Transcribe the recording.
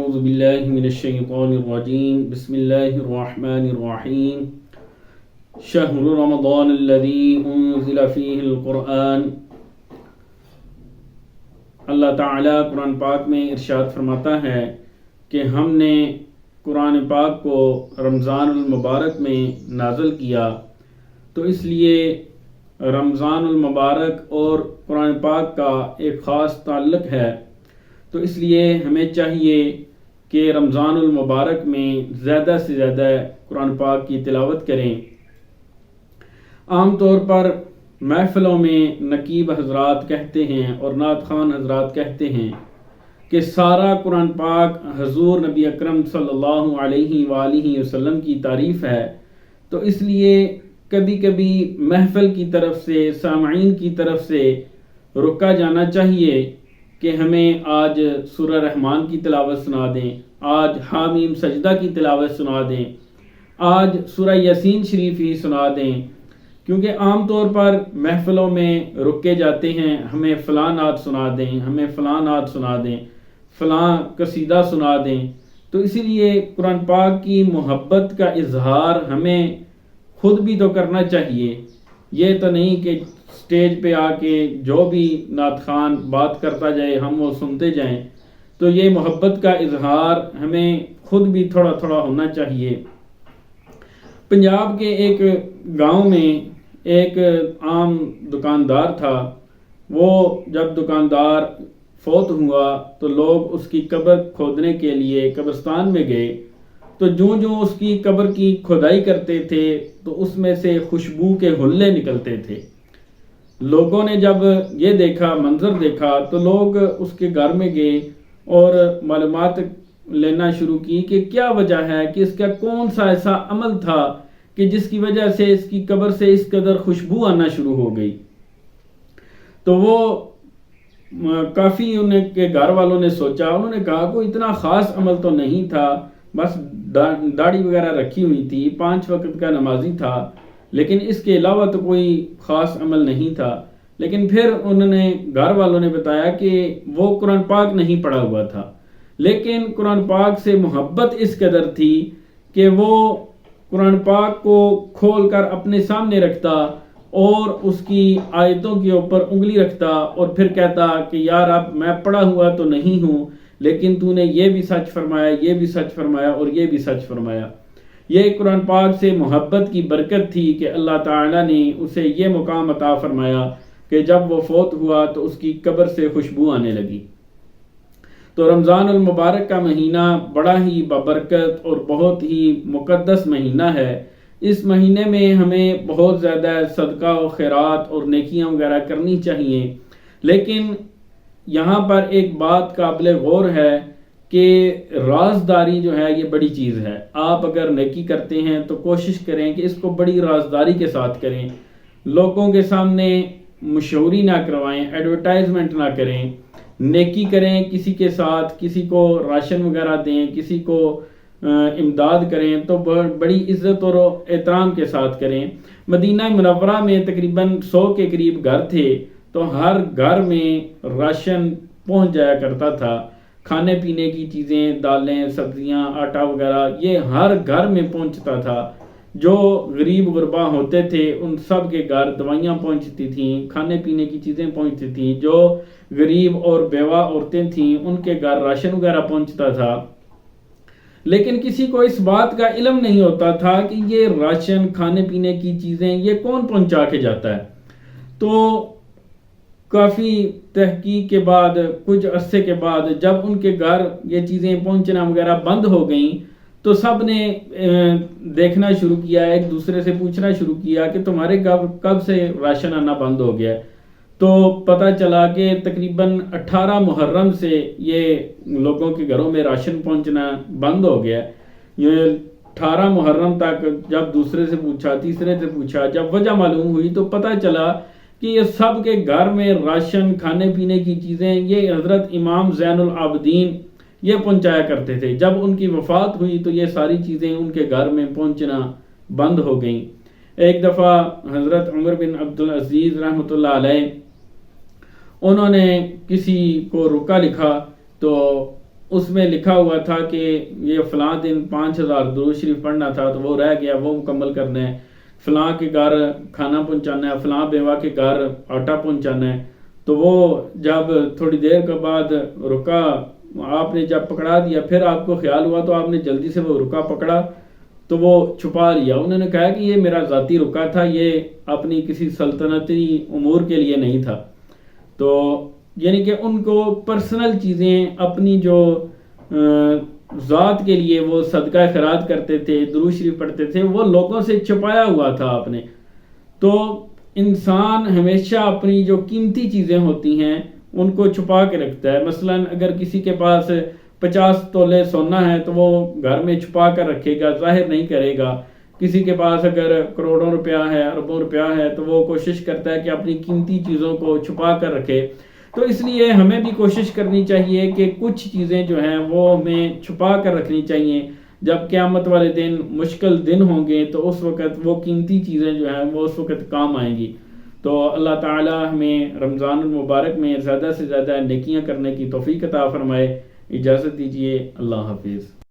اعوذ باللہ من الشیطان الرجیم بسم اللہ الرحمن الرحیم شہر رمضان الذی انزل فیہ القرآن۔ اللہ تعالیٰ قرآن پاک میں ارشاد فرماتا ہے کہ ہم نے قرآن پاک کو رمضان المبارک میں نازل کیا، تو اس لیے رمضان المبارک اور قرآن پاک کا ایک خاص تعلق ہے، تو اس لیے ہمیں چاہیے کہ رمضان المبارک میں زیادہ سے زیادہ قرآن پاک کی تلاوت کریں۔ عام طور پر محفلوں میں نقیب حضرات کہتے ہیں اور نعت خوان حضرات کہتے ہیں کہ سارا قرآن پاک حضور نبی اکرم صلی اللہ علیہ وآلہ وسلم کی تعریف ہے، تو اس لیے کبھی کبھی محفل کی طرف سے، سامعین کی طرف سے رکا جانا چاہیے کہ ہمیں آج سورہ رحمان کی تلاوت سنا دیں، آج حامیم سجدہ کی تلاوت سنا دیں، آج سورہ یاسین شریف ہی سنا دیں، کیونکہ عام طور پر محفلوں میں رکے جاتے ہیں، ہمیں فلاں نعت سنا دیں، ہمیں فلاں نعت سنا دیں، فلاں قصیدہ سنا دیں۔ تو اسی لیے قرآن پاک کی محبت کا اظہار ہمیں خود بھی تو کرنا چاہیے، یہ تو نہیں کہ اسٹیج پہ آ کے جو بھی نعت خوان بات کرتا جائے ہم وہ سنتے جائیں، تو یہ محبت کا اظہار ہمیں خود بھی تھوڑا تھوڑا ہونا چاہیے۔ پنجاب کے ایک گاؤں میں ایک عام دکاندار تھا، وہ جب دکاندار فوت ہوا تو لوگ اس کی قبر کھودنے کے لیے قبرستان میں گئے، تو جو اس کی قبر کی کھدائی کرتے تھے تو اس میں سے خوشبو کے حلے نکلتے تھے۔ لوگوں نے جب یہ دیکھا، منظر دیکھا، تو لوگ اس کے گھر میں گئے اور معلومات لینا شروع کی کہ کیا وجہ ہے، کہ اس کا کون سا ایسا عمل تھا کہ جس کی وجہ سے اس کی قبر سے اس قدر خوشبو آنا شروع ہو گئی۔ تو وہ کافی ان کے گھر والوں نے سوچا، انہوں نے کہا کوئی اتنا خاص عمل تو نہیں تھا، بس داڑھی وغیرہ رکھی ہوئی تھی، 5 وقت کا نمازی تھا، لیکن اس کے علاوہ تو کوئی خاص عمل نہیں تھا۔ لیکن پھر انہوں نے گھر والوں نے بتایا کہ وہ قرآن پاک نہیں پڑھا ہوا تھا، لیکن قرآن پاک سے محبت اس قدر تھی کہ وہ قرآن پاک کو کھول کر اپنے سامنے رکھتا اور اس کی آیتوں کے اوپر انگلی رکھتا اور پھر کہتا کہ یار اب میں پڑھا ہوا تو نہیں ہوں، لیکن تو نے یہ بھی سچ فرمایا، یہ بھی سچ فرمایا اور یہ بھی سچ فرمایا۔ یہ قرآن پاک سے محبت کی برکت تھی کہ اللہ تعالیٰ نے اسے یہ مقام عطا فرمایا کہ جب وہ فوت ہوا تو اس کی قبر سے خوشبو آنے لگی۔ تو رمضان المبارک کا مہینہ بڑا ہی بابرکت اور بہت ہی مقدس مہینہ ہے۔ اس مہینے میں ہمیں بہت زیادہ صدقہ و خیرات اور نیکیاں وغیرہ کرنی چاہیے، لیکن یہاں پر ایک بات قابل غور ہے کہ رازداری جو ہے یہ بڑی چیز ہے۔ آپ اگر نیکی کرتے ہیں تو کوشش کریں کہ اس کو بڑی رازداری کے ساتھ کریں، لوگوں کے سامنے مشہوری نہ کروائیں، ایڈورٹائزمنٹ نہ کریں، نیکی کریں کسی کے ساتھ، کسی کو راشن وغیرہ دیں، کسی کو امداد کریں تو بڑی عزت اور احترام کے ساتھ کریں۔ مدینہ منورہ میں تقریباً 100 کے قریب گھر تھے، تو ہر گھر میں راشن پہنچ جایا کرتا تھا، کھانے پینے کی چیزیں، دالیں، سبزیاں، آٹا وغیرہ یہ ہر گھر میں پہنچتا تھا۔ جو غریب غربا ہوتے تھے ان سب کے گھر دوائیاں پہنچتی تھیں، کھانے پینے کی چیزیں پہنچتی تھیں، جو غریب اور بیوہ عورتیں تھیں ان کے گھر راشن وغیرہ پہنچتا تھا۔ لیکن کسی کو اس بات کا علم نہیں ہوتا تھا کہ یہ راشن، کھانے پینے کی چیزیں یہ کون پہنچا کے جاتا ہے۔ تو کافی تحقیق کے بعد، کچھ عرصے کے بعد جب ان کے گھر یہ چیزیں پہنچنا وغیرہ بند ہو گئیں تو سب نے دیکھنا شروع کیا، ایک دوسرے سے پوچھنا شروع کیا کہ تمہارے کب سے راشن آنا بند ہو گیا۔ تو پتہ چلا کہ تقریباً 18 محرم سے یہ لوگوں کے گھروں میں راشن پہنچنا بند ہو گیا۔ یہ 18 محرم تک جب دوسرے سے پوچھا، تیسرے سے پوچھا، جب وجہ معلوم ہوئی تو پتہ چلا کہ یہ سب کے گھر میں راشن، کھانے پینے کی چیزیں یہ حضرت امام زین العابدین یہ پہنچایا کرتے تھے۔ جب ان کی وفات ہوئی تو یہ ساری چیزیں ان کے گھر میں پہنچنا بند ہو گئیں۔ ایک دفعہ حضرت عمر بن عبدالعزیز رحمۃ اللہ علیہ انہوں نے کسی کو رکا لکھا تو اس میں لکھا ہوا تھا کہ یہ فلاں دن 5000 درود شریف پڑھنا تھا تو وہ رہ گیا، وہ مکمل کرنا ہے، فلاں کے گھر کھانا پہنچانا ہے، فلاں بیوہ کے گھر آٹا پہنچانا ہے، تو وہ جب تھوڑی دیر کے بعد رکا، آپ نے جب پکڑا دیا، پھر آپ کو خیال ہوا تو آپ نے جلدی سے وہ رکا پکڑا تو وہ چھپا لیا۔ انہوں نے کہا کہ یہ میرا ذاتی رکا تھا، یہ اپنی کسی سلطنتی امور کے لیے نہیں تھا۔ تو یعنی کہ ان کو پرسنل چیزیں اپنی جو ذات کے لیے وہ صدقہ خیرات کرتے تھے، درود شریف پڑھتے تھے، وہ لوگوں سے چھپایا ہوا تھا آپ نے۔ تو انسان ہمیشہ اپنی جو قیمتی چیزیں ہوتی ہیں ان کو چھپا کے رکھتا ہے۔ مثلا اگر کسی کے پاس 50 تولے سونا ہے تو وہ گھر میں چھپا کر رکھے گا، ظاہر نہیں کرے گا۔ کسی کے پاس اگر کروڑوں روپیہ ہے، اربوں روپیہ ہے، تو وہ کوشش کرتا ہے کہ اپنی قیمتی چیزوں کو چھپا کر رکھے۔ تو اس لیے ہمیں بھی کوشش کرنی چاہیے کہ کچھ چیزیں جو ہیں وہ ہمیں چھپا کر رکھنی چاہیے۔ جب قیامت والے دن مشکل دن ہوں گے تو اس وقت وہ قیمتی چیزیں جو ہیں وہ اس وقت کام آئیں گی۔ تو اللہ تعالی ہمیں رمضان المبارک میں زیادہ سے زیادہ نیکیاں کرنے کی توفیق عطا فرمائے۔ اجازت دیجیے، اللہ حافظ۔